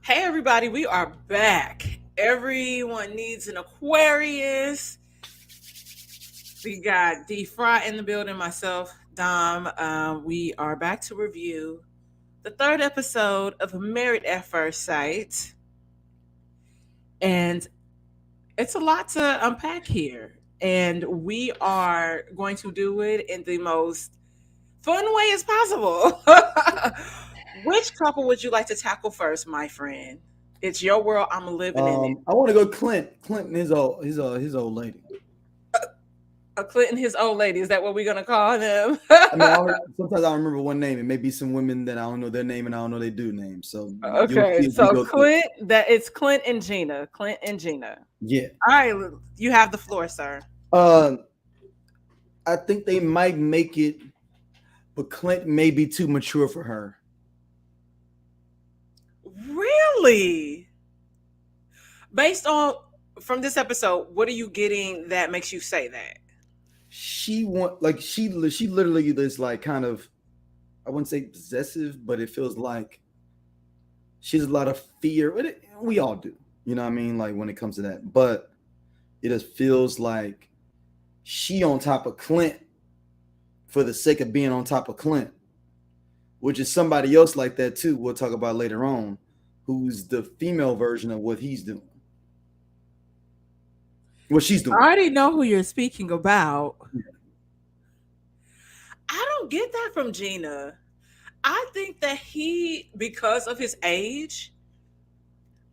Hey everybody, we are back. Everyone needs an Aquarius. We got D Fry in the building, myself, Dom. We are back to review the third episode of Married at First Sight. And it's a lot to unpack here. And we are going to do it in the most fun way as possible. Which couple would you like to tackle first, my friend? It's your world. I'm living in it. I want to go Clinton, his old lady. A Clinton, his old lady. Is that what we're gonna call them? I mean, sometimes I don't remember one name. It may be some women that I don't know their name and I don't know they do names. So you'll Okay, see as we so go through. it's Clint and Gina. Clint and Gina. Yeah. All right, you have the floor, sir. Uh, I think they might make it, but Clint may be too mature for her. Really? Based on from this episode, what are you getting that makes you say that? She literally is like kind of, I wouldn't say possessive, but it feels like she has a lot of fear. We all do, you know what I mean? Like when it comes to that, but it just feels like she on top of Clint for the sake of being on top of Clint, which is somebody else like that too. We'll talk about later on, who's the female version of what he's doing, what she's I doing. already know who you're speaking about. I don't get that from Gina. I think that because of his age,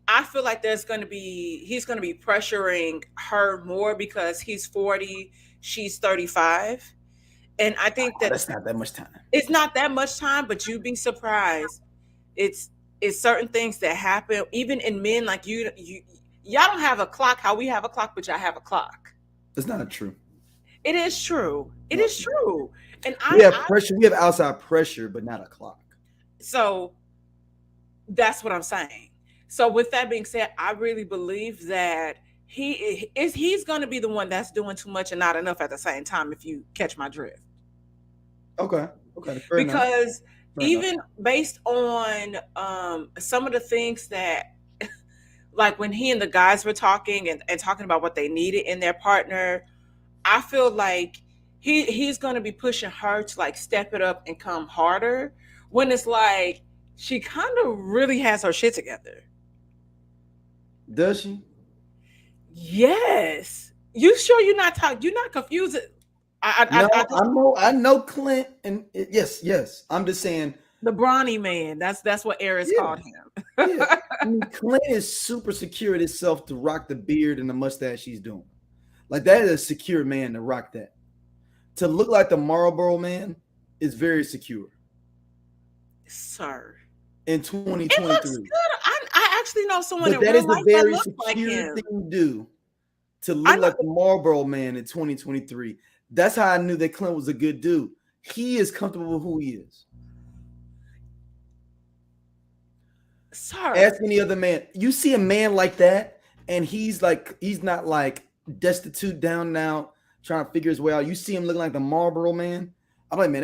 I feel like he's going to be pressuring her more because he's 40, she's 35. And I think that That's not that much time. it's not that much time, but you'd be surprised. It's it's certain things that happen even in men like y'all don't have a clock how we have a clock, but y'all have a clock. That's not true. It is true. It No. is true. And We have pressure. We have outside pressure, but not a clock. so that's what I'm saying. So with that being said, I really believe that he's going to be the one that's doing too much and not enough at the same time. If you catch my drift, Okay. Okay. Fair enough. because Fair enough. even based on some of the things that, like when he and the guys were talking and talking about what they needed in their partner, I feel like he's going to be pushing her to like step it up and come harder when it's like she kind of really has her shit together. Does she? Yes. You sure you're not talking? You're not confused? No, I just I know Clint, and yes, yes. I'm just saying, the brawny man. That's what Eris yeah, called him. yeah. I mean, Clint is super secure in himself to rock the beard and the mustache he's doing. Like that is a secure man to rock that. To look like the Marlboro man is very secure Sir, in it looks 2023. good. I actually know someone But in that real is a life that very looks like secure him. thing to do, to I look know, like the Marlboro man in 2023. That's how I knew that Clint was a good dude. He is comfortable with who he is. sir. Ask any other man. You see a man like that, and he's not like destitute, down and out, trying to figure his way out. You see him looking like the Marlboro man. I'm like, man,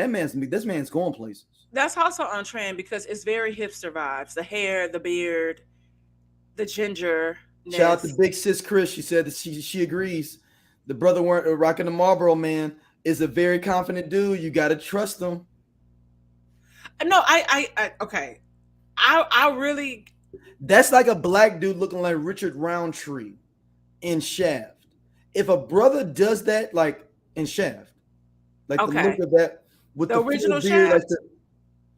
this man's going places. That's also on trend because it's very hipster vibes. The hair, the beard, the Shout out to gingerness. Big Sis Chris. She said that she agrees. The brother weren't rocking the Marlboro man is a very confident dude. You got to trust him. No, okay. I really That's like a black dude looking like Richard Roundtree in Shaft. If a brother does that, like in Shaft, like the look okay. of that with The the full original beard, like Shaft,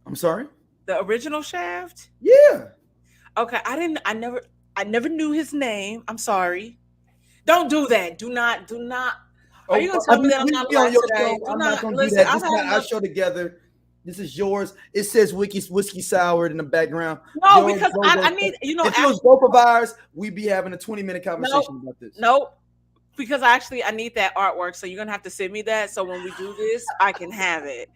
I'm sorry. the original Shaft. Yeah, Okay, I never knew his name. I'm sorry. Don't do that. Do not. Are you oh, gonna I tell me mean, that I'm not we on black your today? show. Do I'm not not gonna do listen. that. I've This is had not our enough. show together. This is yours. It says whiskey soured in the background. No, because I Goes. need If it was actually both of ours, we'd be having a 20-minute no conversation about this. no because actually I need that artwork. So you're gonna have to send me that. So when we do this, I can have it,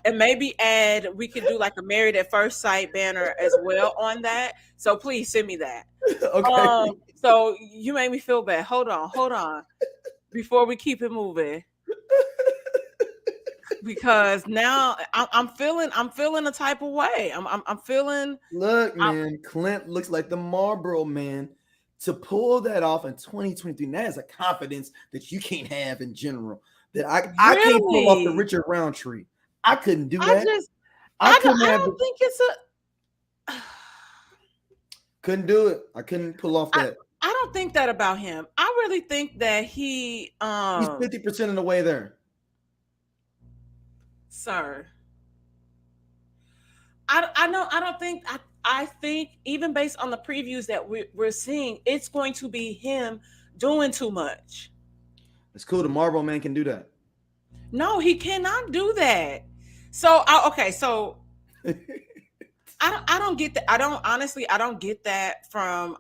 and maybe add. We could do like a Married at First Sight banner as well on that. So please send me that. Okay. So you made me feel bad. Hold on. Before we keep it moving, because now I'm feeling a type of way. I'm feeling. Look, I, man, Clint looks like the Marlboro man. To pull that off in 2023, that is a confidence that you can't have in general. That I can't pull off the really, Richard Roundtree. I couldn't do I that. just I couldn't I have don't the, think it's a. couldn't do it. I couldn't pull off I that. I don't think that about him. I really think that he He's 50% of the way there. sir. I know I don't think I think even based on the previews that we're seeing, it's going to be him doing too much. It's cool. The Marlboro man can do that. No, he cannot do that. Okay, so I don't get that. I don't honestly I don't get that from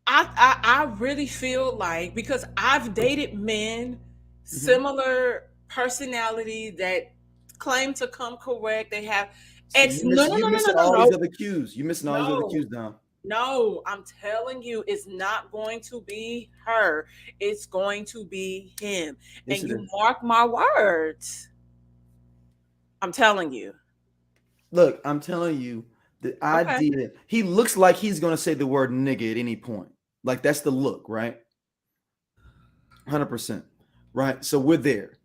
I really feel like because I've dated men Mhm. similar personality that claim to come correct. They have So it's no no you no no no missing no all these no other cues. You missing all these other no cues down. no. I'm telling you, it's not going to be her. It's going to be him. Yes, And it you is. mark my words. I'm telling you. Look, I'm telling you, the Okay. idea. He looks like he's gonna say the word nigga at any point. Like that's the look, right? 100%. Right. So we're there.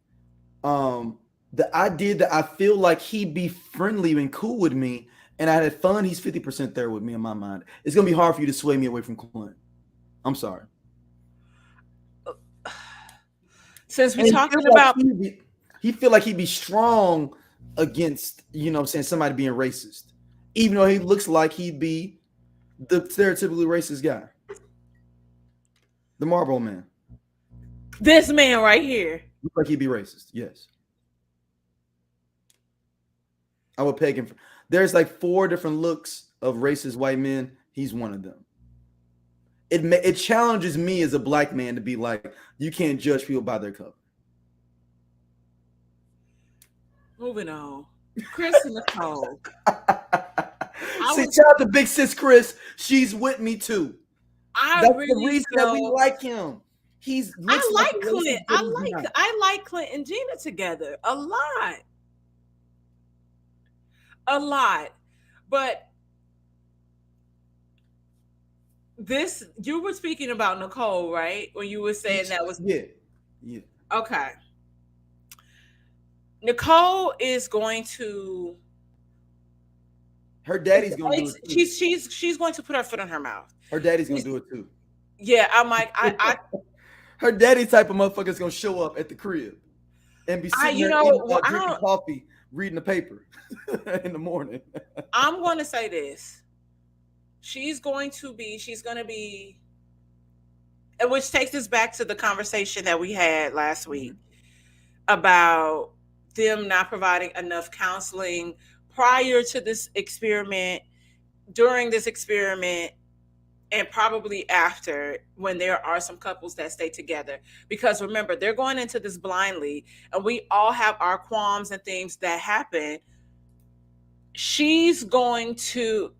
The idea that I feel like he'd be friendly and cool with me and I had fun, he's 50% there with me in my mind. It's gonna be hard for you to sway me away from Clint. I'm sorry. Since we're And talking about he feel like he'd be strong against, saying somebody being racist. Even though he looks like he'd be the stereotypically racist guy. The Marlboro man. this man right here, Looks like he'd be racist. Yes. I would peg him. There's like four different looks of racist white men. He's one of them. It challenges me as a black man to be like, you can't judge people by their color. moving on. Chris and Nicole. I See, was shout out to Big Sis Chris. She's with me too. I That's the really reason that we felt like him. He looks like a Clint. racist, but he's not. I like Clint and Gina together a lot. A lot. But this you were speaking about Nicole, right? When you were saying that was Yeah, yeah. okay. Nicole is going to Her daddy's gonna do it too. she's going to put her foot in her mouth. Her daddy's gonna She's- do it too. Yeah, I'm like Her daddy type of motherfucker's gonna show up at the crib and be I sitting you there know well, I drinking don't coffee, reading the paper in the morning. I'm going to say this. She's going to be, and which takes us back to the conversation that we had last week Mhm. about them not providing enough counseling prior to this experiment, during this experiment, and probably after when there are some couples that stay together. Because remember, they're going into this blindly, and we all have our qualms and things that happen. She's going to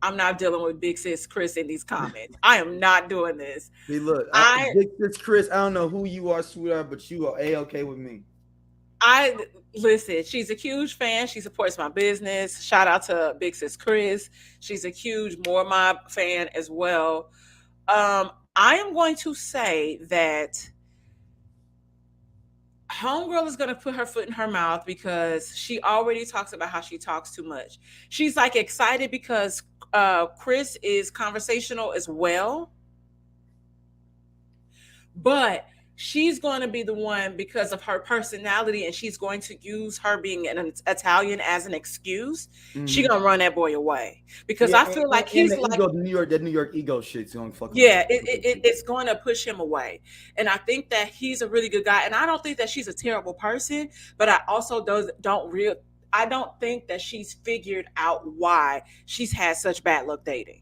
I'm not dealing with Big Sis Chris in these comments. I am not doing this. See, look, I Big Sis Chris, I don't know who you are, sweetheart, but you are a-okay with me. I listen, she's a huge fan. She supports my business. Shout out to Big Sis Chris. She's a huge More Mob fan as well. I am going to say that Homegirl is going to put her foot in her mouth because she already talks about how she talks too much. She's like excited because Chris is conversational as well, but she's going to be the one because of her personality, and she's going to use her being an Italian as an excuse. She Mhm. gonna run that boy away because Yeah, I feel like and he's the like, ego, that New York ego shit's gonna fuck him yeah, up. it's going to push him away. And I think that he's a really good guy, and I don't think that she's a terrible person, but I also don't real I don't think that she's figured out why she's had such bad luck dating.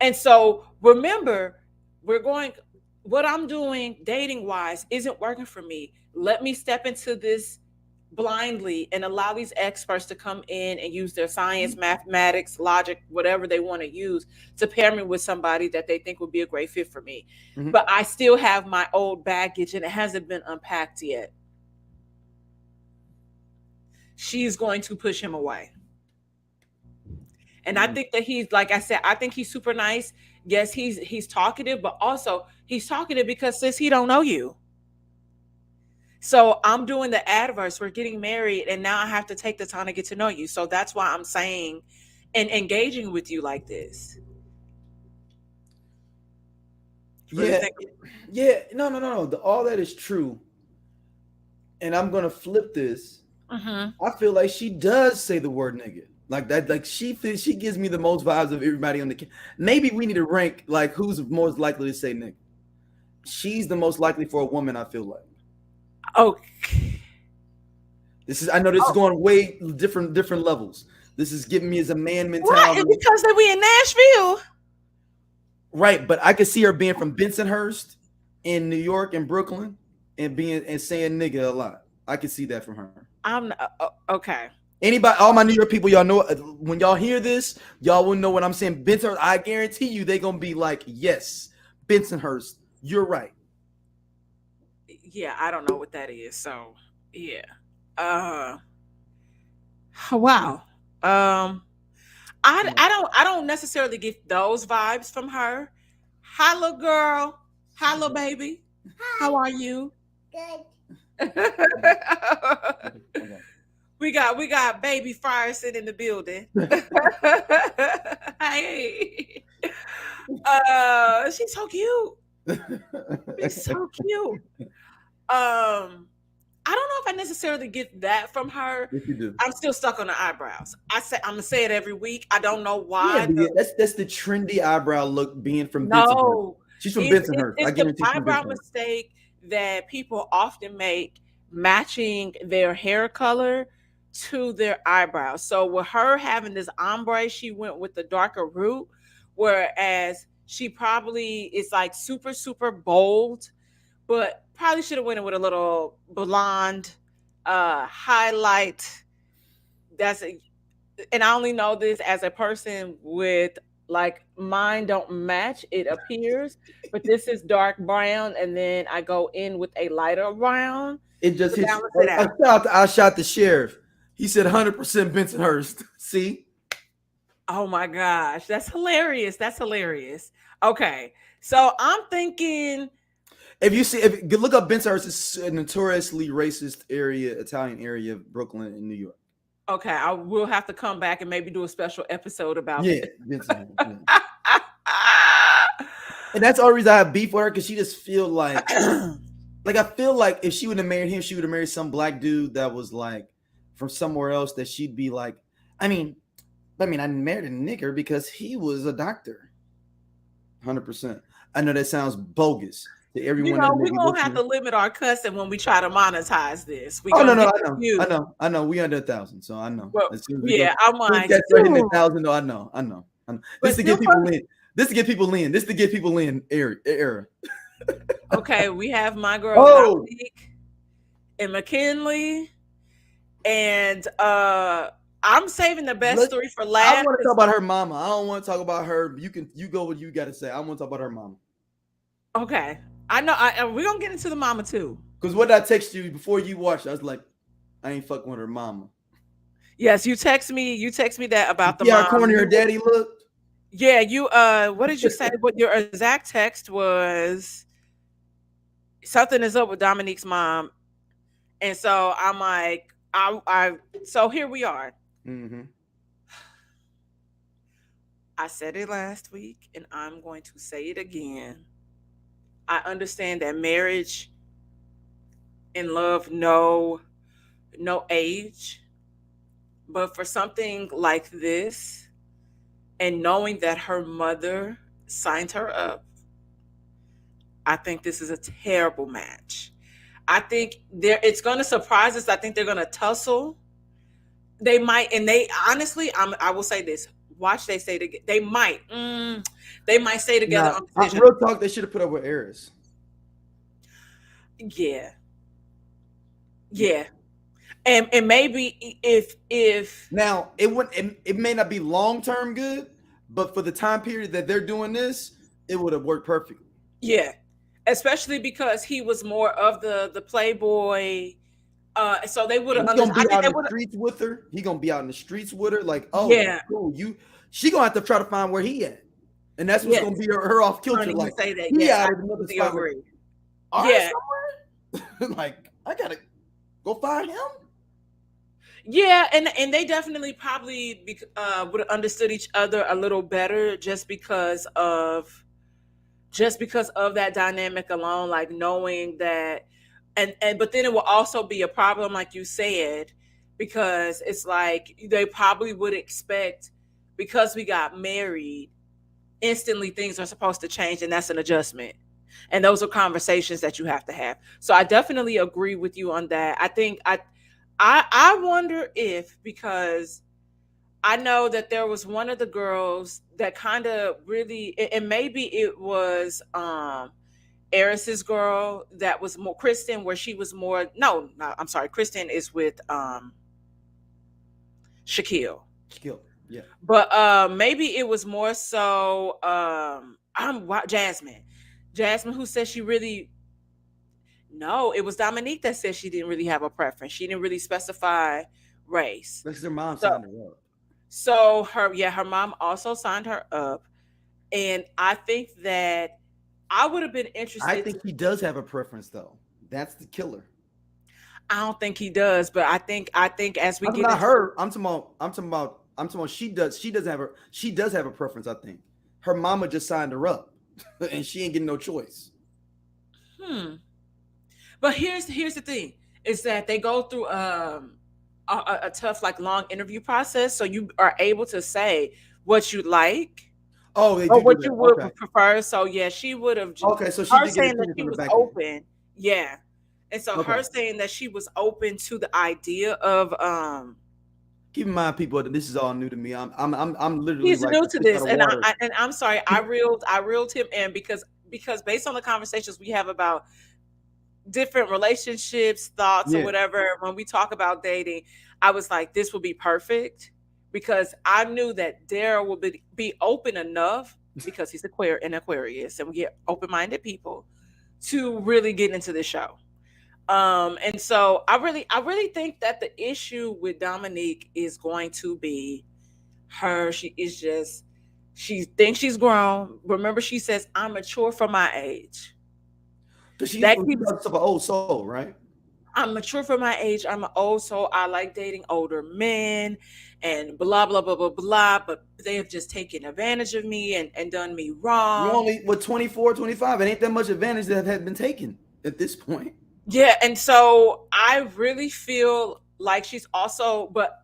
And so remember, we're going, what I'm doing dating wise isn't working for me. Let me step into this blindly and allow these experts to come in and use their science, mathematics, logic, whatever they want to use to pair me with somebody that they think would be a great fit for me. Mhm. But I still have my old baggage and it hasn't been unpacked yet. She's going to push him away. And I Mhm. think that he's, like I said, I think he's super nice. Yes, he's talkative, but also he's talkative because sis, he don't know you. So I'm doing the adverse. We're getting married, and now I have to take the time to get to know you. So that's why I'm saying and engaging with you like this. What do you Yeah, think? yeah. No, no, no, no. All that is true. And I'm gonna flip this. Mm-hmm. I feel like she does say the word nigga. Like that, like she gives me the most vibes of everybody on the. Maybe we need to rank like who's most likely to say nigga. She's the most likely for a woman. I feel like Okay. this is. I know this is Oh, going way different levels. This is giving me as a man right. And mentality, because that we in Nashville, right? But I could see her being from Bensonhurst in New York and Brooklyn, and being and saying nigga a lot. I could see that from her. I'm okay. Anybody, all my New York people, y'all know when y'all hear this, y'all will know what I'm saying. Bensonhurst, I guarantee you, they gonna be like, yes, Bensonhurst, you're right. Yeah, I don't know what that is. So yeah. Uh. Wow. Um. Come on. I don't necessarily get those vibes from her. Hello, girl. Hello, baby. How are you? Okay. we got baby fire sitting in the building. Hey. She's so cute. She's so cute. I don't know if I necessarily get that from her. Yes, you do. I'm still stuck on the eyebrows. I'm gonna say it every week. I don't know Yeah, why. but yeah, that's the trendy eyebrow look being from Bensonhurst. No, She's from it's Bensonhurst. I it's the guarantee she's from eyebrow Bensonhurst. mistake that people often make, matching their hair color to their eyebrows. So with her having this ombre, she went with the darker root, whereas she probably is like super super bold, but probably should have went in with a little blonde highlight. That's a, and I only know this as a person with, like, mine don't match, it appears, but this is dark brown, and then I go in with a lighter brown It just to hits. balance it I out. shot. I shot the sheriff. He said 100% Bensonhurst. See, Oh my gosh, that's hilarious. That's hilarious. Okay, so I'm thinking, if you see, if you look up Bensonhurst, it's a notoriously racist area, Italian area of Brooklyn in New York. okay, I will have to come back and maybe do a special episode about Yeah, this. Bensonhurst. Yeah. And that's the only reason I have beef with her because she just feel like I feel like if she would have married him, she would have married some black dude that was like from somewhere else. That she'd be like, I mean, I married a nigger because he was a doctor. 100%. I know that sounds bogus to everyone that may We're be gonna have to listening. limit our cussing when we try to monetize this. We're Oh no, gonna no, get I a know, I few. know, I know. We under 1,000, so I know. Well, As soon as we go, yeah, I'm we like, catch right in the phew. 1,000. No, I know, I know, I know. But This to still get people fun. in. This to get people in. This to get people in. Era. Okay, we have my girl Oh, Dominique and McKinley, and I'm saving the best let three for I last. want to talk about her mama. I don't want to talk about her. You go what you got to say. I want to talk about her mama. Okay, I know. We're gonna get into the mama too. Because what I text you before you watched, I was like, I ain't fucking with her mama. Yes, you text me. You text me that You about the see how mom. corny her daddy looked? Yeah, you. What did you say? What your exact text was? Something is up with Dominique's mom, and so I'm like, I. So here we are. Mm-hmm. I said it last week, and I'm going to say it again. I understand that marriage and love no age, but for something like this, and knowing that her mother signed her up, I think this is a terrible match. I think it's going to surprise us. I think they're going to tussle. They might, and they honestly, I will say this: watch they stay together. They might stay together Now, on decision. real talk, they should have put up with Eris. Yeah, Yeah. yeah. And maybe if Now it would it may not be long term good, but for the time period that they're doing this, it would have worked perfectly. yeah, especially because he was more of the playboy. So they would have He understood. gonna I be think out they in the would have. streets with her. He gonna be out in the streets with her. Like, oh, Yeah. cool. She gonna have to try to find where he at, and that's what's Yes. gonna be her off I don't kilter. even Like, say that. he Yes, I out in another completely spot. Like, agree. all right, Yeah. somewhere. Like, I gotta go find him. Yeah, and they definitely probably would have understood each other a little better just because of that dynamic alone, like knowing that. And but then it will also be a problem, like you said, because it's like they probably would expect, because we got married, instantly things are supposed to change, and that's an adjustment, and those are conversations that you have to have. So I definitely agree with you on that. I think I wonder if, because I know that there was one of the girls that kind of really, and maybe it was Eris's girl that was more Kristen, where she was more, no, I'm sorry, Kristen is with Shaquille. Skill. Yeah. But maybe it was more so Jasmine. Jasmine, who said she really, no, it was Dominique that said she didn't really have a preference. She didn't really specify race. Because her mom So signed her up. her mom also signed her up. And I think that I would have been I interested to. think he does have a preference though. That's the killer. I don't think he does, but I think as we I'm get not into. her. I'm talking about she does have a preference, I think. Her mama just signed her up and she ain't getting no choice. Hmm. But here's the thing, is that they go through a tough, like, long interview process, so you are able to say what you like Oh, they or do what you that. would Okay. prefer. So yeah, she would have Okay, so she her did get saying it that treated she from the was back end. open. Yeah. And so Okay. her saying that she was open to the idea of Keep in mind, people, that this is all new to me. I'm literally he's like new a to fish out this, of and water. I'm sorry, I reeled him in because based on the conversations we have about different relationships, thoughts, or Yeah. whatever, when we talk about dating, I was like, this would be perfect, because I knew that Daryl would be open enough, because he's an Aquarius, and we get open minded people, to really get into the show. And so I really think that the issue with Dominique is going to be her. She thinks she's grown. Remember, she says, I'm mature for my age. Because she That calls keeps herself an old soul, right? I'm mature for my age. I'm an old soul. I like dating older men and blah, blah, blah, blah, blah. But they have just taken advantage of me and done me You wrong. only, what, 24, 25. It ain't that much advantage that had been taken at this point. Yeah. And so I really feel like she's also, but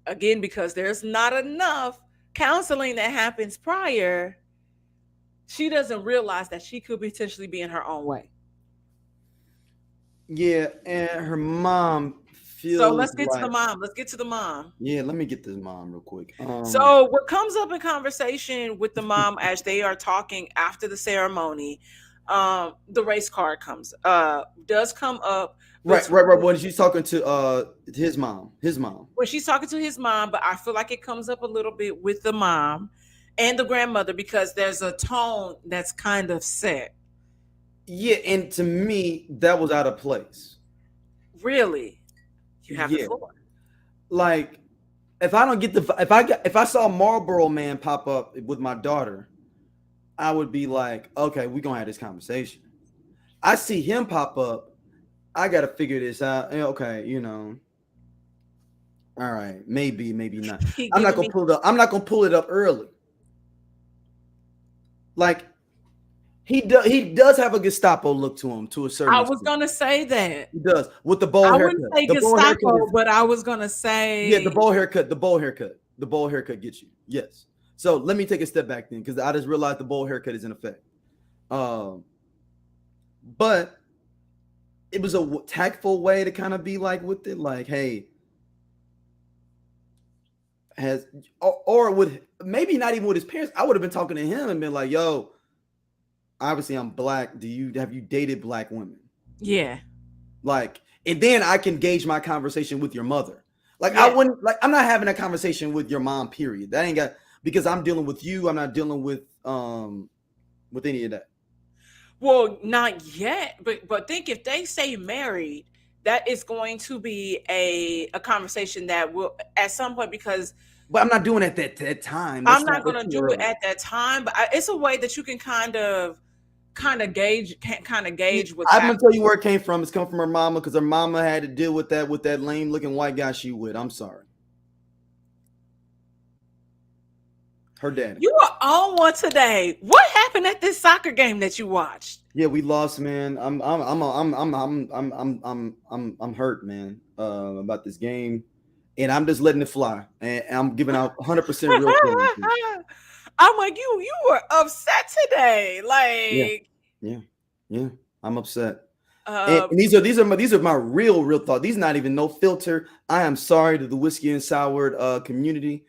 again, because there's not enough counseling that happens prior, she doesn't realize that she could potentially be in her own way. Yeah, and her mom So feels let's get to the like, mom. Let's get to the mom. yeah, let me get this mom real quick. So what comes up in conversation with the mom as they are talking after the ceremony, the race card does come up right. between When she's talking to his mom. when she's talking to his mom, but I feel like it comes up a little bit with the mom and the grandmother, because there's a tone that's kind of set. Yeah, and to me, that was out of place. Really, you have the Yeah, floor. like if I don't get the if I saw Marlboro Man pop up with my daughter, I would be like, okay, we're gonna have this conversation. I see him pop up, I gotta figure this out. Okay, all right, maybe not. He I'm not giving gonna me. pull it up. I'm not gonna pull it up early. Like he does have a Gestapo look to him to a certain I was extent. gonna say that. He does with the bowl I wouldn't haircut. say The bowl haircut Gestapo, is but I was gonna yeah, the say. bowl haircut. The bowl haircut. The bowl haircut gets you. Yes. So let me take a step back then, because I just realized the bowl haircut is in effect. Um, but it was a tactful way to kind of be like with it, like, hey, has or with maybe not even with his parents. I would have been talking to him and been like, yo, obviously I'm black. Have you dated black women? Yeah. Like, and then I can gauge my conversation with your mother. Like I Yeah. wouldn't like I'm not having a conversation with your mom. Period. That ain't got because I'm dealing with you. I'm not dealing with any of that. Well, not yet, but think if they say married, that is going to be a conversation that will at some point, because But I'm not doing it at that time. I'm That's not not going that's to too do it early. at that time. But it's a way that you can kind of gauge what's I'm gonna happening. tell you where it came from. It's come from her mama because her mama had to deal with that lame looking white guy she with. I'm sorry, her daddy. You are on one today. What happened at this soccer game that you watched? Yeah, we lost, man. I'm hurt, man. About this game, and I'm just letting it fly, and I'm giving out 100% real feelings here. I'm like, you were upset today. Yeah, Like, yeah, yeah. I'm upset. And, uh, and these are my real thoughts. These are not even no filter. I am sorry to the whiskey and sour community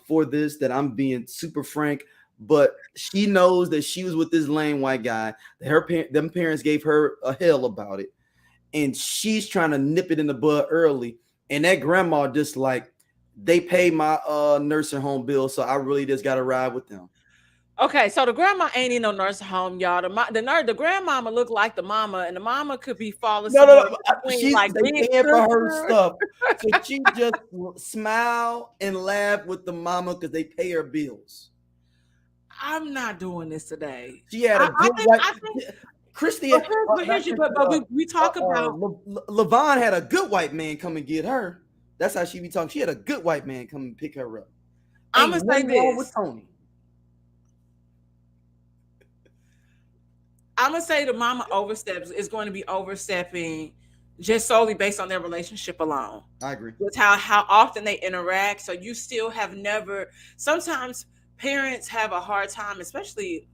for this that I'm being super frank. But she knows that she was with this lame white guy. That them parents gave her a hell about it, and she's trying to nip it in the bud early. And that grandma just like they pay my nursing home bill, so I really just got to ride with them. okay, so the grandma ain't in no nursing home, y'all. The grandmama look like the mama, and the mama could be falling No, no, somewhere no. between She's like they big paying for her sister. stuff, so she just smile and laugh with the mama because they pay her bills. I'm not doing this today. She had a I good think wife. I think Christy, but not here's you Christy. but we talk about. Levon had a good white man come and get her. That's how she be talking. She had a good white man come and pick her up. I'm Ain't gonna say nothing wrong with this. Tony. I'm gonna say the mama oversteps is going to be overstepping just solely based on their relationship alone. I agree. With how often they interact. So you still have never. Sometimes parents have a hard time, especially.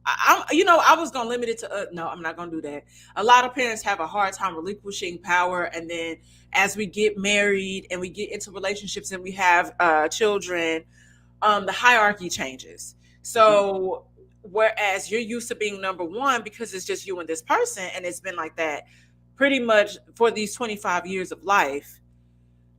I was gonna limit it to. No, I'm not gonna do that. A lot of parents have a hard time relinquishing power, and then as we get married and we get into relationships and we have children, the hierarchy changes. Mhm. So whereas you're used to being number one because it's just you and this person, and it's been like that pretty much for these 25 years of life.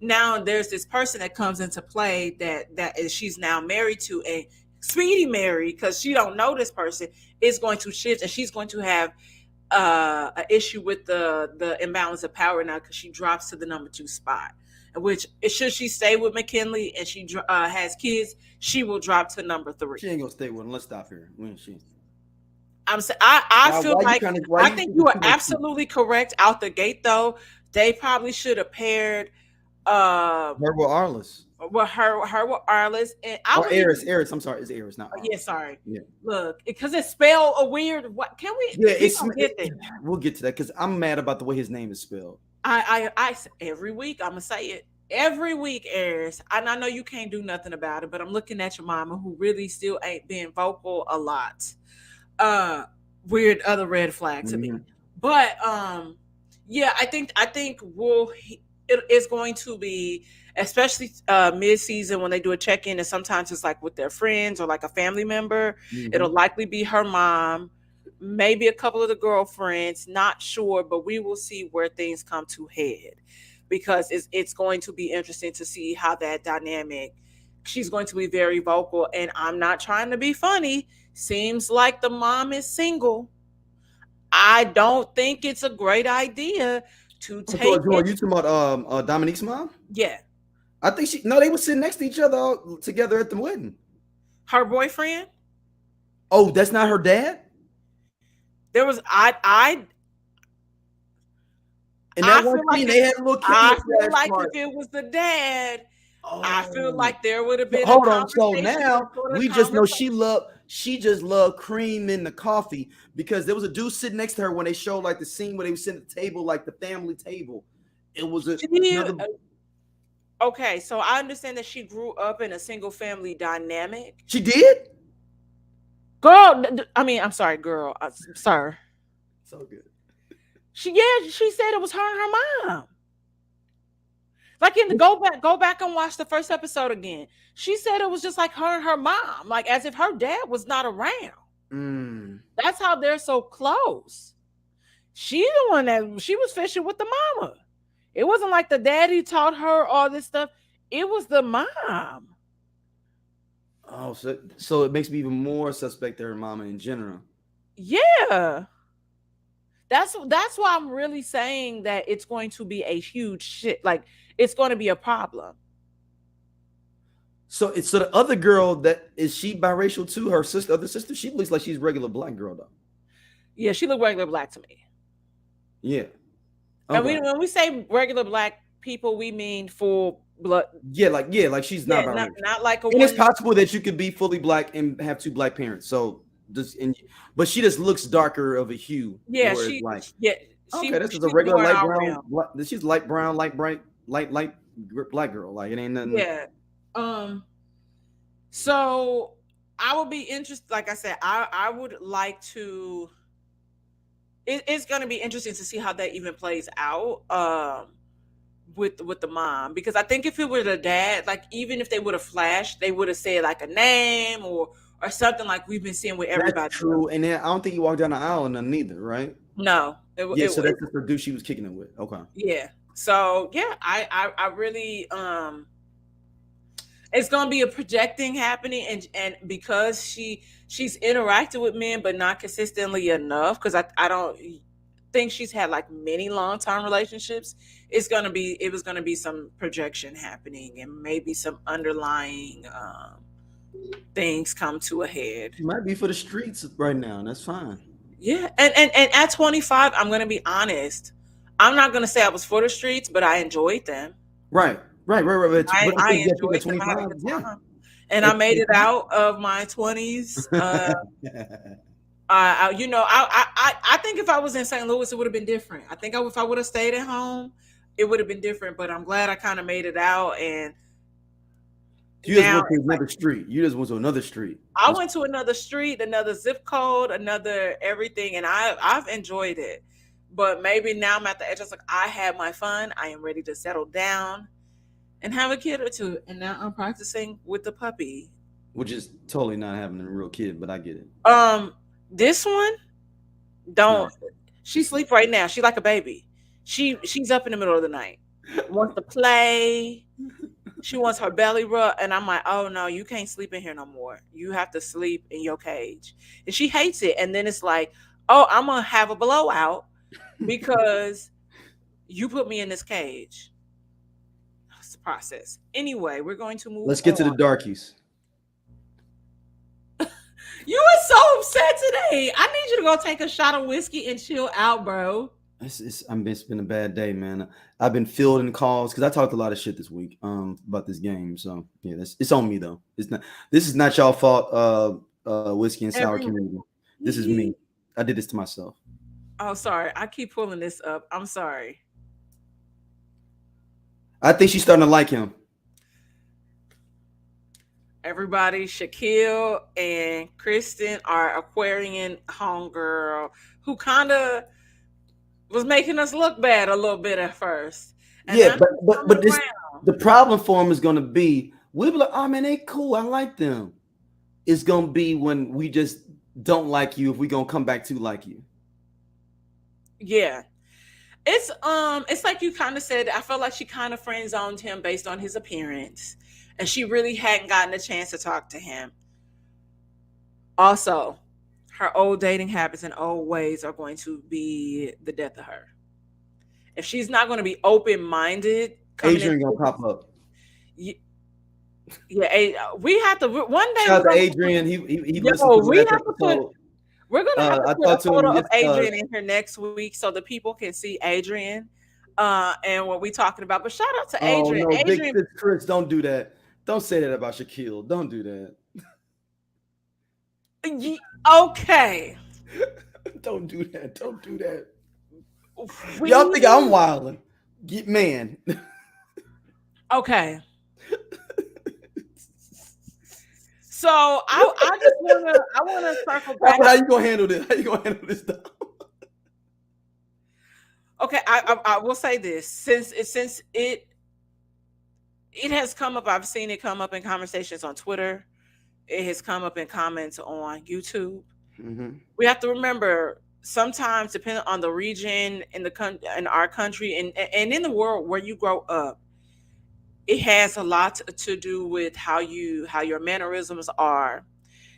Now there's this person that comes into play that is she's now married to, a speedy married, because she don't know this person, is going to shift, and she's going to have an issue with the imbalance of power now because she drops to the number two spot. Which should she stay with McKinley and she has kids, she will drop to number She three. ain't gonna stay with him. Let's stop here. When she? I feel Why you like trying to? Why I you think thinking you are too much? absolutely correct out the gate though. They probably should have paired uh Verbal Arliss with her with Arliss, and I or would even. Eris. Eris. I'm sorry. It's Eris, not Yeah, Arliss. sorry. Yeah. Look, because it's spelled a weird. What can we? Yeah, People get this. we'll get to that because I'm mad about the way his name is spelled. Every week I'm gonna say it. Every week, airs, and I know you can't do nothing about it, but I'm looking at your mama who really still ain't being vocal a lot. Uh, Weird other red flag to me, Mhm. but yeah, I think it is going to be, especially mid season when they do a check in, and sometimes it's like with their friends or like a family member. It'll Mhm. likely be her mom, maybe a couple of the girlfriends, not sure, but we will see where things come to head, because it's going to be interesting to see how that dynamic. She's going to be very vocal, and I'm not trying to be funny. Seems like the mom is single. I don't think it's a great idea to I thought take it. you talking about Dominique's mom. Yeah, I think she no, they were sitting next to each other together at the wedding. her boyfriend. Oh, that's not her dad. There was In that I one feel like scene, if they had a little I camera feel flash like if part. it was the dad, I feel Oh, like there would have so, been a hold on. So conversation, some now sort of we just know conversation. she just loved cream in the coffee because there was a dude sitting next to her when they showed like the scene where they were sitting at the table, like the family table. It was She, another. okay, so I understand that she grew up in a single family dynamic. She did. Girl, I mean, I'm sorry, girl, sir. So good. She said it was her and her mom. Like in the go back and watch the first episode again. She said it was just like her and her mom, like as if her dad was not around. Mm. That's how they're so close. She the one that she was fishing with the mama. It wasn't like the daddy taught her all this stuff. It was the mom. Oh, so it makes me even more suspect of her mama in general. Yeah. That's why I'm really saying that it's going to be a huge shit. Like it's going to be a problem. So the other girl, that is she biracial too? Her sister, other sister, she looks like she's regular black girl though. Yeah, she looked regular black to me. Yeah. And Okay. when we say regular black people, we mean full blood. Yeah, like she's not Yeah, not biracial. not like a And it's one. possible that you could be fully black and have two black parents. So just but she just looks darker of a hue, Yeah, whereas like yeah okay, this is a she's regular more in light our brown. realm. She's light brown, light bright, light black girl. Like it ain't nothing. Yeah. Um. So I would be interested. Like I said, I would like to. It's going to be interesting to see how that even plays out. With the mom, because I think if it were the dad, like even if they would have flashed, they would have said like a name or something like we've been seeing with That's everybody else. true. And then I don't think he walked down the aisle or nothing either, right? No, Yeah. So that's just the dude she was kicking it with. Okay. yeah. So yeah, I really it's gonna be a projecting happening, and because she's interacted with men but not consistently enough, because I don't think she's had like many long-term relationships. It was gonna be some projection happening and maybe some underlying things come to a head. She might be for the streets right now, and that's fine. Yeah, and at 25, I'm gonna be honest, I'm not gonna say I was for the streets, but I enjoyed them. Right. But I'm I saying, yeah, at enjoyed them. I had a 25, good yeah. time, and I At made it 25. out of my 20s. I think if I was in St. Louis, it would have been different. I think if I would have stayed at home, it would have been different. But I'm glad I kind of made it out, and You just now went to it's like another street. You just went to another street. I went to another street, another zip code, another everything, and I've enjoyed it. But maybe now I'm at the edge. I was like, I had my fun. I am ready to settle down and have a kid or two. And now I'm practicing with the puppy. Which is totally not having a real kid, but I get it. Um, this one No. don't. She sleep right now. She like a baby. She's up in the middle of the night. Wants to play. She wants her belly rub, and I'm like, oh no, you can't sleep in here no more. You have to sleep in your cage. And she hates it. And then it's like, oh, I'm gonna have a blowout because you put me in this cage. It's the process. Anyway, we're going to move Let's get to the on. darkies. You are so upset today. I need you to go take a shot of whiskey and chill out, bro. It's been a bad day, man. I've been fielding calls because I talked a lot of shit this week about this game. So yeah, it's on me though. It's not. This is not y'all fault. Whiskey and sour Every community. This is me. I did this to myself. Oh, sorry. I keep pulling this up. I'm sorry. I think she's starting to like him. Everybody, Shaquille and Kristen are Aquarian homegirl who kind of was making us look bad a little bit at first. And Yeah, then but this the problem for him is going to be we'll be like, oh man, they cool. I like them. It's going to be when we just don't like you if we gonna come back to like you. yeah. It's like you kind of said, I felt like she kind of friend zoned him based on his appearance. And she really hadn't gotten a chance to talk to him. Also, her old dating habits and old ways are going to be the death of her. If she's not going to be open minded, coming Adrian into gonna pop up. we have to one day. Shout out to Adrian. He listened Yo, to the we last have to put. episode. We're gonna have to I put a talked to photo him. of Adrian in here next week so the people can see Adrian, and what we talking about. But shout out to Oh Adrian. no, Big Adrian, Sis Chris, don't do that. Don't say that about Shaquille. Don't do that. okay. Don't do that. Don't do that. We, Y'all think I'm wilding. Man. okay. So I just wanna circle back. How you gonna handle this? How you gonna handle this stuff? Okay, I will say this since it has come up. I've seen it come up in conversations on Twitter. It has come up in comments on YouTube. Mm-hmm. We have to remember sometimes depending on the region in in our country and in the world where you grow up, it has a lot to do with how your mannerisms are.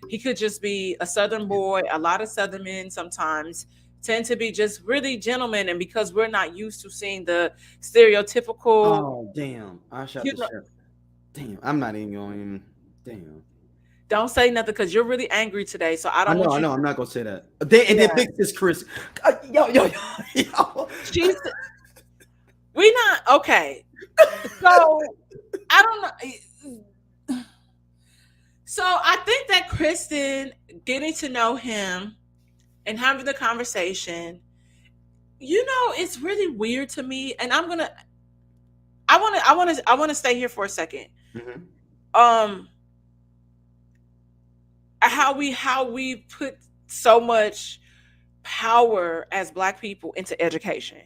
He could just be a southern boy. A lot of southern men sometimes tend to be just really gentlemen, and because we're not used to seeing the stereotypical, Oh damn! I shot you the know, sheriff. Damn, I'm not even going. Damn. don't say nothing because you're really angry today, so I I don't know, want I you. know. I'm not gonna say that. And then Yeah, fix this, Chris. Yo. she's we not okay. So I don't know. So I think that Kristen getting to know him and having the conversation, it's really weird to me. And I want to stay here for a second. Hmm. Um, how we put so much power as Black people into education.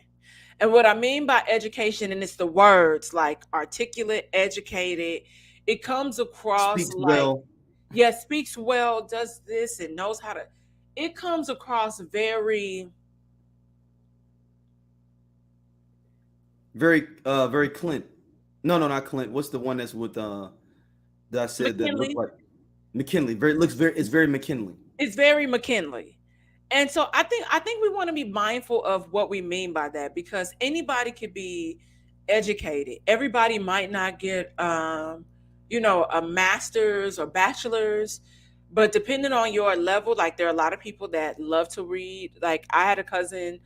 And what I mean by education, and it's the words like articulate, educated, it comes across Speaks like, well. yeah, speaks well, does this, and knows how to. It comes across very Very Clint. No, no, not Clint. What's the one that's with that I said that looked McKinley. like McKinley? It's very McKinley. It's very McKinley. And so I think we want to be mindful of what we mean by that, because anybody could be educated. Everybody might not get a master's or bachelor's, but depending on your level, like there are a lot of people that love to read. Like I had a cousin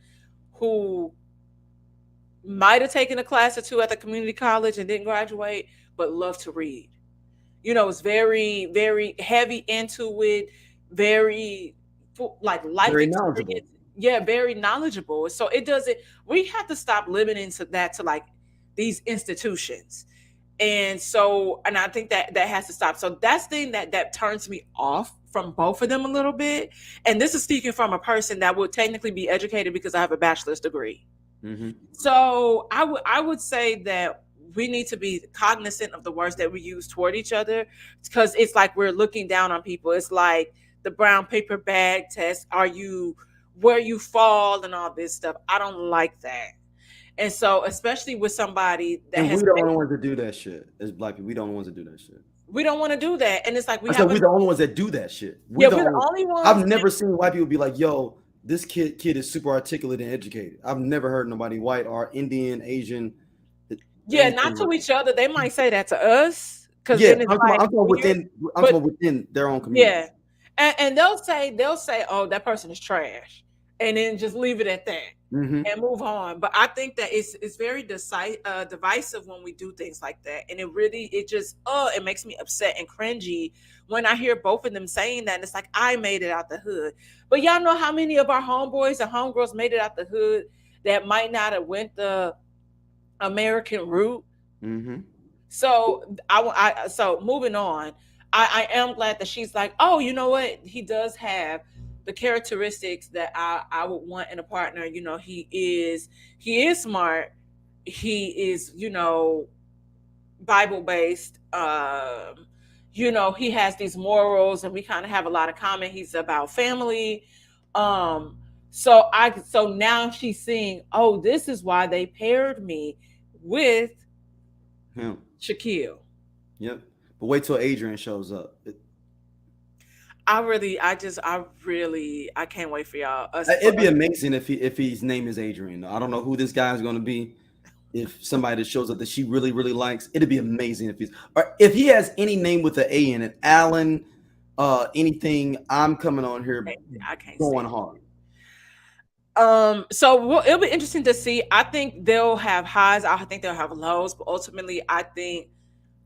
who might have taken a class or two at the community college and didn't graduate, but loved to read. It's very, very heavy into it, very like life Very experience. knowledgeable. Yeah, very knowledgeable. So it doesn't, we have to stop limiting to that, to like these institutions. And I think that has to stop. So that's the thing that turns me off from both of them a little bit. And this is speaking from a person that would technically be educated because I have a bachelor's degree. Hmm. So I would say that we need to be cognizant of the words that we use toward each other, because it's like we're looking down on people. It's like the brown paper bag test. Are you where you fall and all this stuff? I don't like that. And so, especially with somebody that And we has the made, only ones that do that shit. As Black people, we the only ones that do that shit. we don't want to do that. And it's like we I said we haven't. the only ones that do that shit. We Yeah, the we're the only. only ones. I've never seen white people be like, "Yo, this kid is super articulate and educated." I've never heard nobody white or Indian, Asian, Yeah, not anything to like each other. They might say that to us, because yeah, then it's like I'm talking weird. within. I'm But talking within their own community. yeah, and they'll say, oh, that person is trash, and then just leave it at that Hmm. and move on. But I think that it's very divisive when we do things like that, and it just it makes me upset and cringy when I hear both of them saying that. And it's like, I made it out the hood, but y'all know how many of our homeboys and homegirls made it out the hood that might not have went the American route. Hmm. So so moving on, I am glad that she's like, oh, you know what? He does have the characteristics that I would want in a partner. He is smart. He is, Bible based. He has these morals, and we kind of have a lot of common. He's about family. Um, so now she's seeing, oh, this is why they paired me with Him. Shaquille. Yep. But wait till Adrian shows up. I can't wait for y'all. It'd be amazing if his name is Adrian. I don't know who this guy is going to be. If somebody that shows up that she really really likes, it'd be amazing if he's or if he has any name with an A in it, Allen, anything. I'm coming on here I can't going stand hard. it. So it'll be interesting to see. I think they'll have highs. I think they'll have lows, but ultimately, I think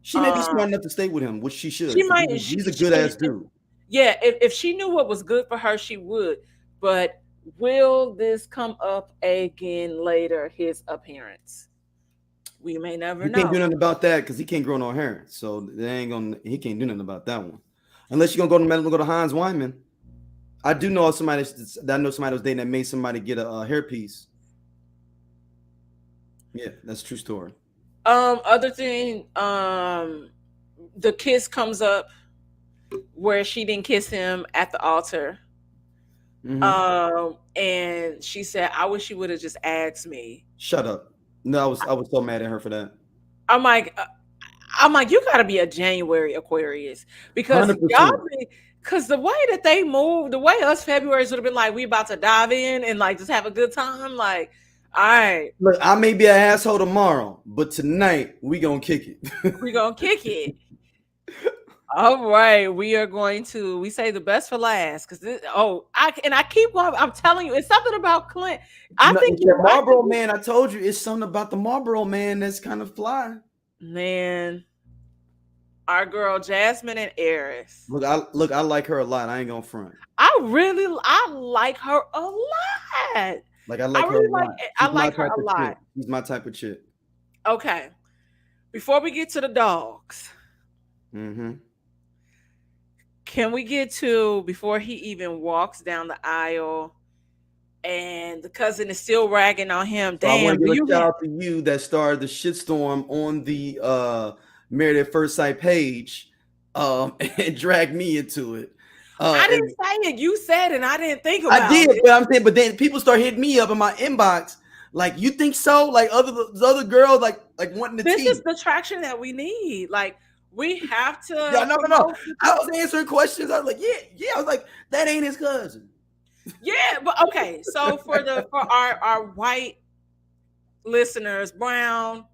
She may be um, smart enough to stay with him, which she should, she because might. he's a good ass dude. Yeah, if she knew what was good for her, she would. But will this come up again later? His appearance, we may never He can't know. do nothing about that because he can't grow no hair. So they ain't gonna. He can't do nothing about that one, unless you're gonna go to Hans Wyman. I do know somebody that I know somebody was dating that made somebody get a hairpiece. Yeah, that's a true story. Other thing, the kiss comes up where she didn't kiss him at the altar. Mm-hmm. And she said, I wish you would have just asked me. Shut up. No, I was so mad at her for that. I'm like, I'm like, you gotta be a January Aquarius because Hundred y'all percent. be, because the way that they move, the way us Februarys would have been like, we about to dive in and like just have a good time. Like, all right, Look, I may be an asshole tomorrow, but tonight we gonna kick it. we gonna kick it. All right, we are going to. We say the best for last because I keep going. I'm telling you, it's something about Clint. I No, think it's that you. I think Marlboro you, man. I told you, it's something about the Marlboro man that's kind of fly. man. Our girl Jasmine and Eris. I like her a lot. I ain't gonna front. I like her a lot. Like I I like her a really like lot. I She's my like her type a of chick. lot. She's my type of chick. Okay. Before we get to the dogs, Mm-hmm. can we get to before he even walks down the aisle and the cousin is still ragging on him? So I want Damn, to do give a you shout have out to you that started the shitstorm on the Married at First Sight page, and dragged me into it. I didn't And say it. You said it and I didn't think I about did, it. but I'm saying, but then people start hitting me up in my inbox, like, you think so? Like other girls, like wanting the This is tea. the traction that we need. Like we have Yeah, to no, no, no. promote the I was answering questions. I was like, yeah, yeah. I was like, that ain't his cousin. yeah, but okay. So for our white listeners, brown,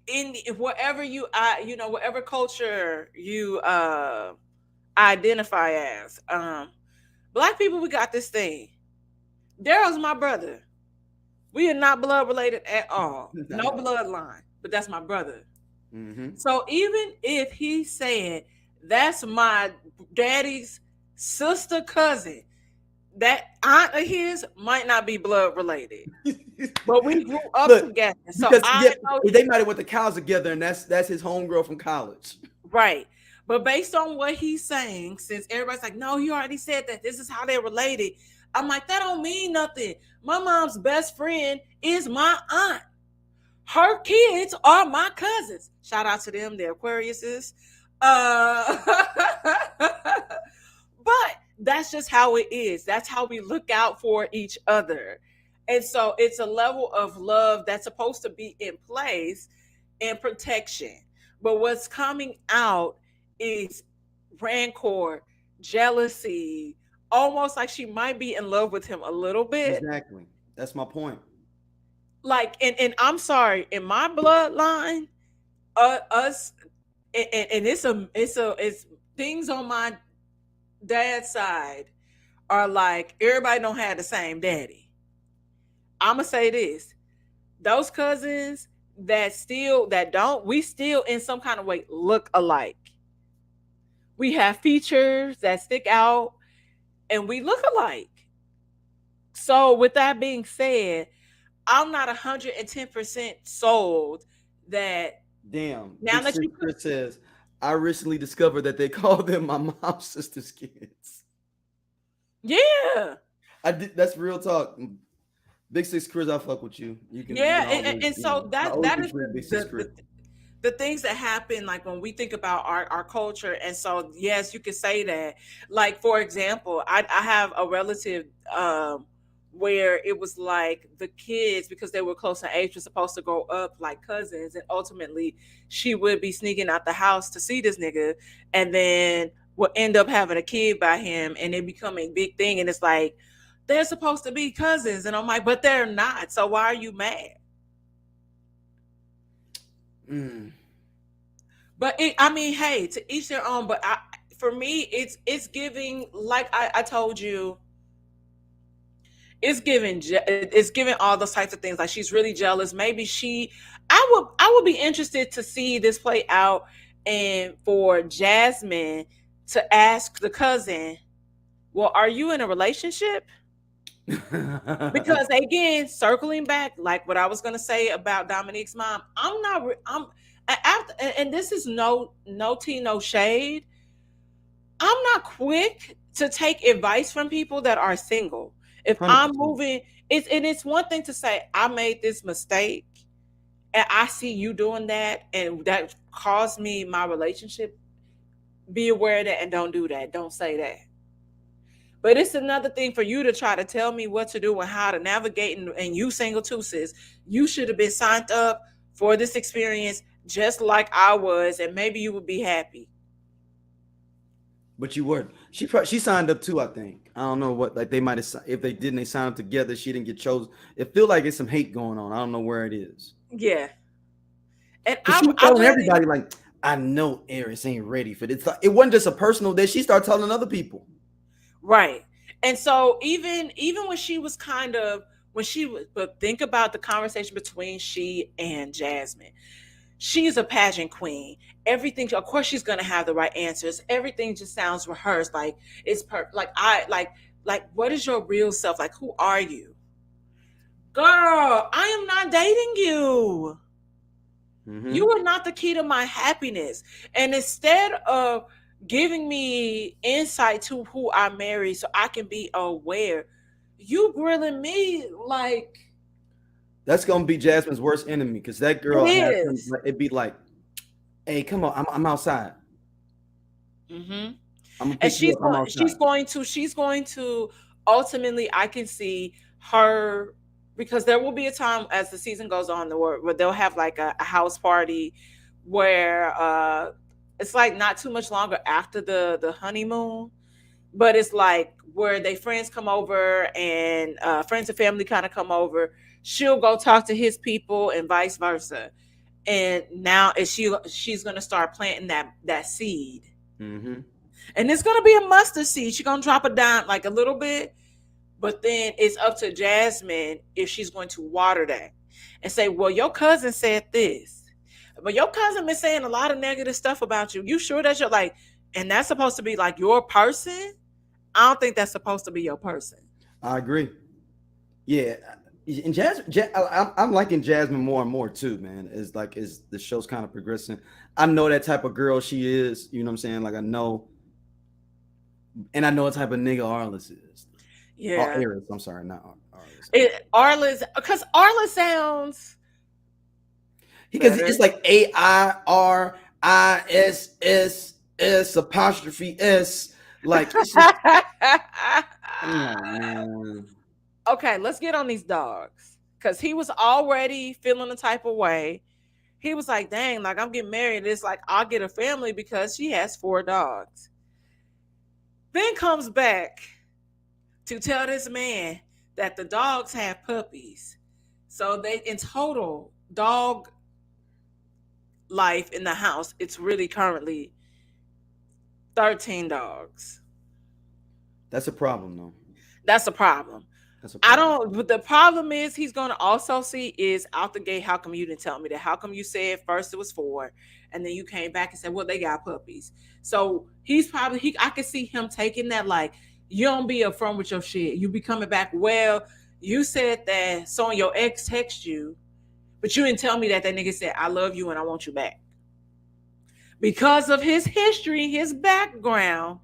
in whatever whatever culture you identify as, black people, we got this thing. Daryl's my brother. We are not blood related at all, Not no at all. bloodline, but that's my brother. Mm-hmm. So even if he said that's my daddy's sister cousin, that aunt of his might not be blood related, but we grew up Look, together, so because I yeah, know. they might have went to college together, and that's his homegirl from college. Right. But based on what he's saying, since everybody's like, no, he already said that this is how they're related, I'm like, that don't mean nothing. My mom's best friend is my aunt. Her kids are my cousins. Shout out to them, they're Aquariuses. Uh, but that's just how it is. That's how we look out for each other. And so it's a level of love that's supposed to be in place and protection. But what's coming out is rancor, jealousy, almost like she might be in love with him a little bit. Exactly. That's my point. Like, and I'm sorry, in my bloodline, us, and it's things on my dad's side are like everybody don't have the same daddy. I'ma say this: those cousins that don't, we still in some kind of way look alike. We have features that stick out and we look alike. So with that being said, I'm not 110% sold that Damn. now Big that Sis you could. Chris says, I recently discovered that they call them my mom's sister's kids. Yeah. I did. That's real talk. Big Six Chris, I fuck with you. You can Yeah, always, and so I that always that be is friend Big Six the, Chris. the the things that happen like when we think about our culture. And so yes, you could say that. Like for example, I have a relative where it was like the kids, because they were close in age, were supposed to grow up like cousins, and ultimately she would be sneaking out the house to see this nigga, and then will end up having a kid by him, and it become a big thing. And it's like they're supposed to be cousins, and I'm like, but they're not, so why are you mad? Mm. But I mean, hey, to each their own. But for me, it's giving, like I told you, it's giving all those types of things. Like she's really jealous. Maybe I would be interested to see this play out, and for Jasmine to ask the cousin, well, are you in a relationship? Because again, circling back, like what I was gonna say about Dominique's mom, I'm not. I'm after, and this is no tea, no shade. I'm not quick to take advice from people that are single. If I'm 100%. moving, it's one thing to say I made this mistake, and I see you doing that, and that caused me my relationship. Be aware of that and don't do that. Don't say that. But it's another thing for you to try to tell me what to do and how to navigate. And you single too, sis. You should have been signed up for this experience just like I was, and maybe you would be happy. But you weren't. She signed up too. I think. I don't know what, like, they might have, if they didn't, they signed up together. She didn't get chosen. It feel like it's some hate going on. I don't know where it is. Yeah. And Cause she was I telling really, everybody like, I know Eris ain't ready for this. Like, it wasn't just a personal day. She started telling other people. right. And so even when she was kind of, when she was, but think about the conversation between she and Jasmine. She's a pageant queen. Everything, of course, she's gonna have the right answers. Everything just sounds rehearsed. Like it's like I like what is your real self? Like who are you, girl? I am not dating you. You Mm-hmm. are not the key to my happiness. And instead of giving me insight to who I marry so I can be aware, you grilling me like That's gonna be Jasmine's worst enemy because that it girl has him. is. It'd be like, hey, come on, I'm outside. Mm-hmm. I'm gonna And pick you up. I'm outside. she's going to ultimately, I can see her, because there will be a time as the season goes on where they'll have like a house party where it's like not too much longer after the honeymoon, but it's like where they friends come over and friends and family kind of come over. She'll go talk to his people and vice versa. And now is she's gonna start planting that seed, Mm-hmm. and it's gonna be a mustard seed. She's gonna drop it down like a little bit, but then it's up to Jasmine if she's going to water that and say, "Well, your cousin said this, but your cousin been saying a lot of negative stuff about you. You sure that you're like, and that's supposed to be like your person? I don't think that's supposed to be your person." I agree. Yeah, and I'm liking Jasmine more and more too, man. As like as the show's kind of progressing, I know that type of girl she is. You know what I'm saying? Like I know, and I know what type of nigga Arliss is. Oh, Yeah, Eris. I'm sorry, not Arliss. Arla's, because Arla sounds Because better. it's like AIRISS apostrophe S. Like it's just, I'm like, man. Okay, let's get on these dogs. Cause he was already feeling the type of way. He was like, dang, like I'm getting married. It's like I'll get a family because she has 4 dogs. Then comes back to tell this man that the dogs have puppies. So they in total dog life in the house, it's really currently 13 dogs. That's a problem, though. That's a problem. That's a I problem. don't. But the problem is, he's gonna also see is out the gate. How come you didn't tell me that? How come you said first it was 4, and then you came back and said, well, they got puppies. So he's probably he. I could see him taking that like, you don't be upfront with your shit. You be coming back. Well, you said that so and your ex text you, but you didn't tell me that nigga said I love you and I want you back. Because of his history, his background,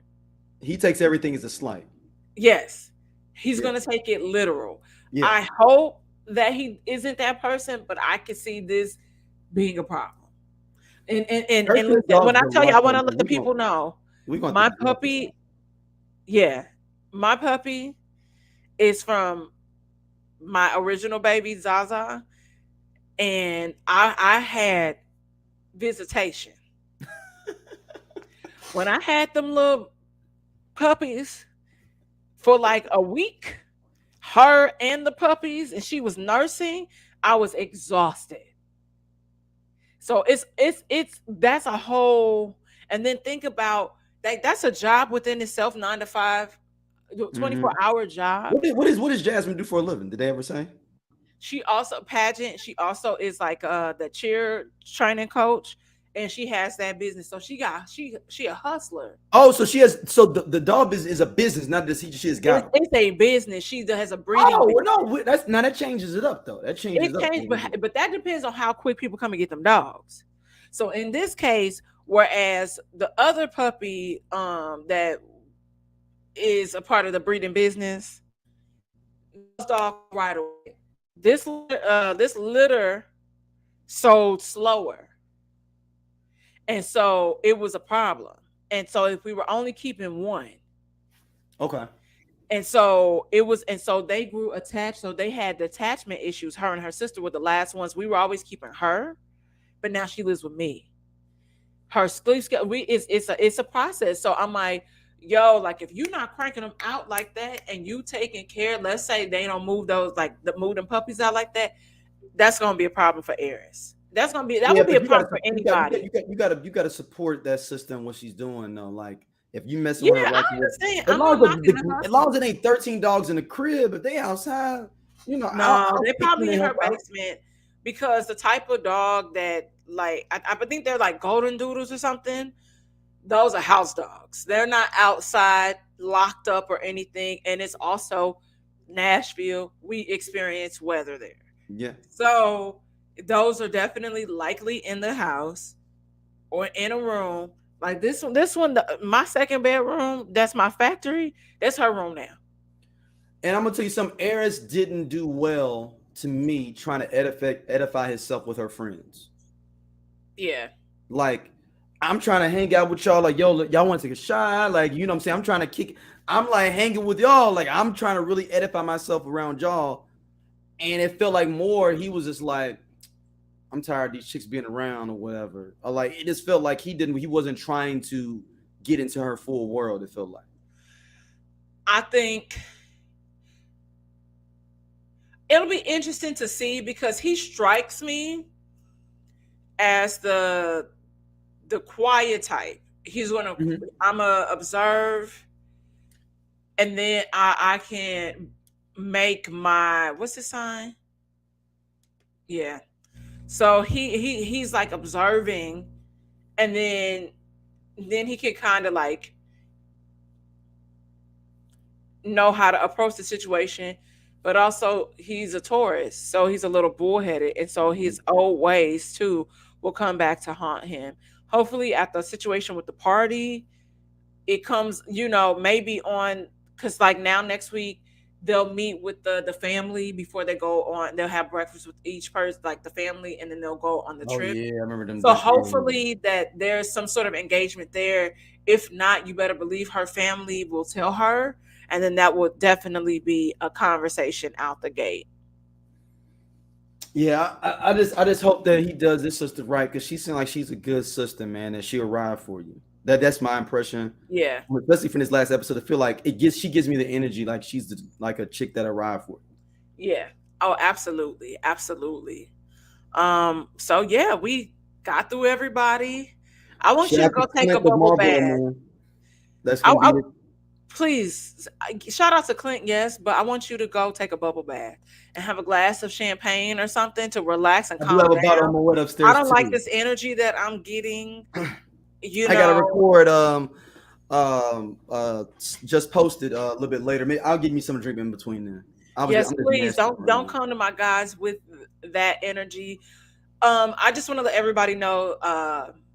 He takes everything as a slight. yes, he's Yeah. gonna take it literal. Yeah. I hope that he isn't that person, but I can see this being a problem. And 13 listen, dogs when I is a tell you, lot, I though, want to let man. the people know, We gonna have my to drop this out. puppy, yeah, my puppy is from my original baby Zaza, and I had visitation when I had them little puppies for like a week. Her and the puppies, and she was nursing. I was exhausted. So it's that's a whole, and then think about that, that's a job within itself, 9 to 5, 24 Mhm. hour job. What does Jasmine do for a living? Did they ever say? She also pageant, she also is like the cheer training coach, and she has that business. So she a hustler. Oh, so she has. So the dog is a business, not just she just got It's them. it's a business. She has a breeding Oh well, business. no, that's now that changes it up though. That changes It it up a changed, little bit. but that depends on how quick people come and get them dogs. So in this case, whereas the other puppy that is a part of the breeding business, those dogs right away. This litter sold slower, and so it was a problem. And so if we were only keeping one, Okay. And so it was, and so they grew attached. So they had detachment issues. Her and her sister were the last ones. We were always keeping her, but now she lives with me. Her sleep schedule, it's a process. So I'm like, yo, like if you're not cranking them out like that and you taking care, let's say they don't move those, like the move them puppies out like that, that's gonna be a problem for Eris. That Yeah, would be but a problem for anybody. you gotta support that sister and what she's doing though. Like if you messing Yeah, with her I like understand. as I'm long not as knocking the as hustle. long as it ain't 13 dogs in the crib, if they outside, No, I'll they kick you probably and in her help out. basement because the type of dog that, like, I think they're like golden doodles or something. Those are house dogs. They're not outside locked up or anything. And it's also Nashville. We experience weather there. Yeah. So those are definitely likely in the house or in a room. Like this one, my second bedroom, that's my factory. That's her room now. And I'm gonna tell you something, Eris didn't do well to me trying to edify himself with her friends. Yeah. Like, I'm trying to hang out with y'all, like, yo, y'all want to take a shot? Like, you know what I'm saying? I'm trying to I'm like hanging with y'all, like I'm trying to really edify myself around y'all. And it felt like more, he was just like, I'm tired of these chicks being around or whatever. Or like it just felt like he wasn't trying to get into her full world, it felt like. I think it'll be interesting to see because he strikes me as the quiet type. He's gonna Mhm. I'm a observe, and then I can make my, what's his sign? Yeah. So he's like observing, and then he can kind of like know how to approach the situation, but also he's a Taurus, so he's a little bullheaded, and so his old ways too will come back to haunt him. Hopefully, at the situation with the party, it comes, maybe on, because like now next week they'll meet with the family before they go on. They'll have breakfast with each person, like the family, and then they'll go on the Oh trip. yeah, I remember them So that. Yeah. hopefully that there's some sort of engagement there. If not, you better believe her family will tell her, and then that will definitely be a conversation out the gate. Yeah, I just hope that he does this sister right because she seems like she's a good sister, man, and she'll ride for you. That's my impression, Yeah, especially from this last episode. I feel like she gives me the energy like she's like a chick that arrived for you. yeah. Oh, absolutely, absolutely. So yeah, we got through everybody. I want Shout you to out to go take a Clint of bubble Marlboro, bath. man. That's I, gonna be I it. please shout out to Clint, yes, but I want you to go take a bubble bath and have a glass of champagne or something to relax and I do calm have a bottle down. on my way I upstairs don't like too. this energy that I'm getting. You I gotta know, record just posted a little bit later. Maybe I'll give me some drink in between there. yes, I'm just please nasty don't right don't now. come to my guys with that energy. I just want to let everybody know,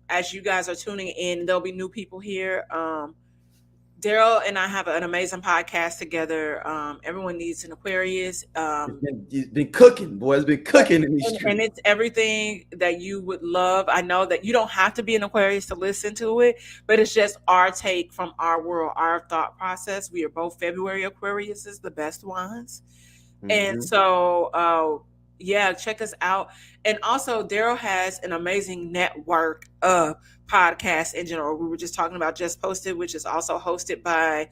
as you guys are tuning in, there'll be new people here. Daryl and I have an amazing podcast together. Everyone needs an Aquarius. It's been cooking, boy. It's been Yes, cooking in these and streets. it's everything that you would love. I know that you don't have to be an Aquarius to listen to it, but it's just our take from our world, our thought process. We are both February Aquariuses, the best ones. And Hmm. so, yeah, check us out. And also, Daryl has an amazing network of podcasts in general. We were just talking about Just Posted, which is also hosted by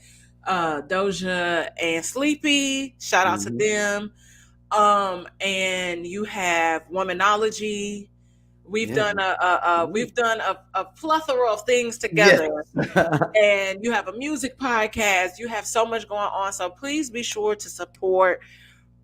Doja and Sleepy. Shout out to Hmm. them. And you have Womanology. We've Yeah. done a plethora of things Yes. together, and you have a music podcast. You have so much going on, so please be sure to support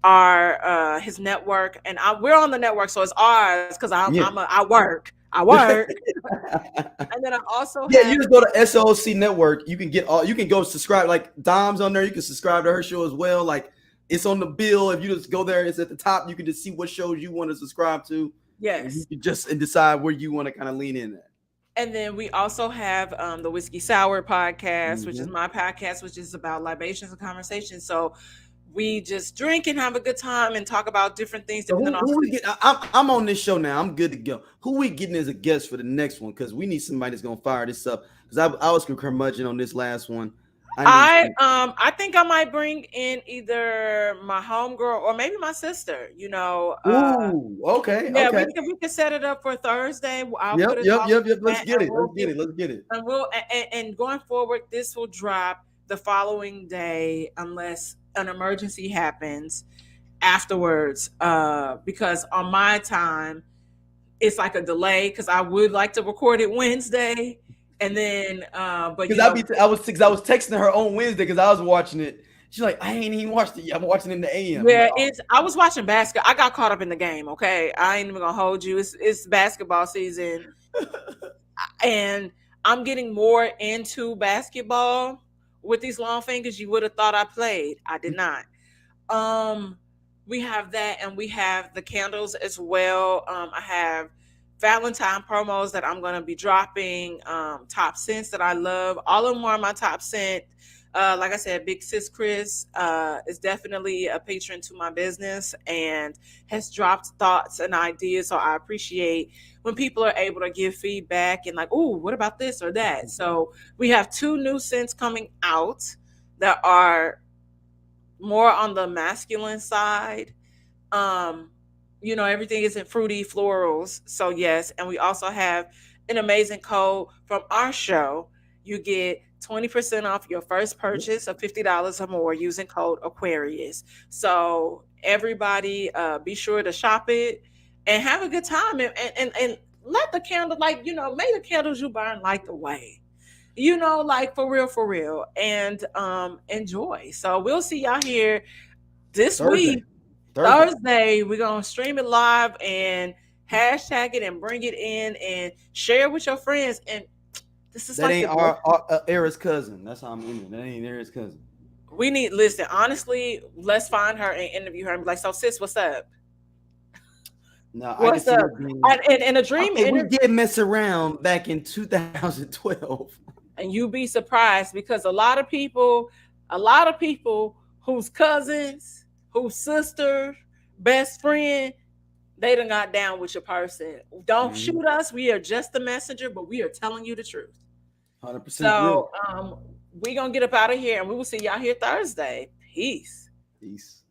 our his network. And we're on the network, so it's ours because Yeah. I work, and then I also Yeah, you have just go to SOC Network. You can get all. You can go subscribe. Like Dom's on there. You can subscribe to her show as well. Like it's on the bill. If you just go there, it's at the top. You can just see what shows you want to subscribe to, and you yes. can just decide where you want to kind of lean in at. And then we also have the Whiskey Sour podcast, which is Hmm. my podcast, which is about libations and conversations. So we just drink and have a good time and talk about different things So depending on who we get? I'm on this show now. I'm good to go. Who we getting as a guest for the next one? Because we need somebody that's gonna fire this up. Because I was curmudgeon on this last one. I need some. I think I might bring in either my homegirl or maybe my sister. Ooh, okay, Yeah, okay. we can set it up for Thursday. I'll Yep, put it yep, off yep, yep. Let's that, get and it. Let's get it. Let's get it. and going forward, this will drop the following day unless an emergency happens afterwards. Because on my time, it's like a delay because I would like to record it Wednesday, and then but Because I was texting her on Wednesday because I was watching it. She's like, I ain't even watched it yet. I'm watching it in the AM. I'm yeah, like, oh, it's I was watching basketball. I got caught up in the game. Okay, I ain't even gonna hold you. It's basketball season, and I'm getting more into basketball with these long fingers. You would have thought I played. I did not. Um, we have that, and we have the candles as well. I have Valentine promos that I'm gonna be dropping. Top scents that I love. All of them are my top scent. Like I said, Big Sis Chris is definitely a patron to my business and has dropped thoughts and ideas. So I appreciate when people are able to give feedback and like, oh, what about this or that? So we have two new scents coming out that are more on the masculine side. um Everything isn't fruity florals, so yes. And we also have an amazing code from our show. You get 20% off your first yep. purchase of $50 or more using code Aquarius. So everybody, be sure to shop it and have a good time, and let the candle, like, may the candles you burn light the way, like, for real, and enjoy. So we'll see y'all here this Thursday. week. Thursday. Thursday, we're gonna stream it live and hashtag it and bring it in and share it with your friends. And this is That like ain't the our Era's cousin. That's how I'm ending. That ain't Era's cousin. we need. Listen, honestly, let's find her and interview her and be like, "So, sis, what's up? No, I can What's see up?" it being. And a dream Okay, we interview, did mess around back in 2012. and you'd be surprised because a lot of people whose cousins, whose sister, best friend, they done got down with your person. Don't Mhm. shoot us. We are just the messenger, but we are telling you the truth. 100% real. So we gonna get up out of here and we will see y'all here Thursday. Peace. Peace.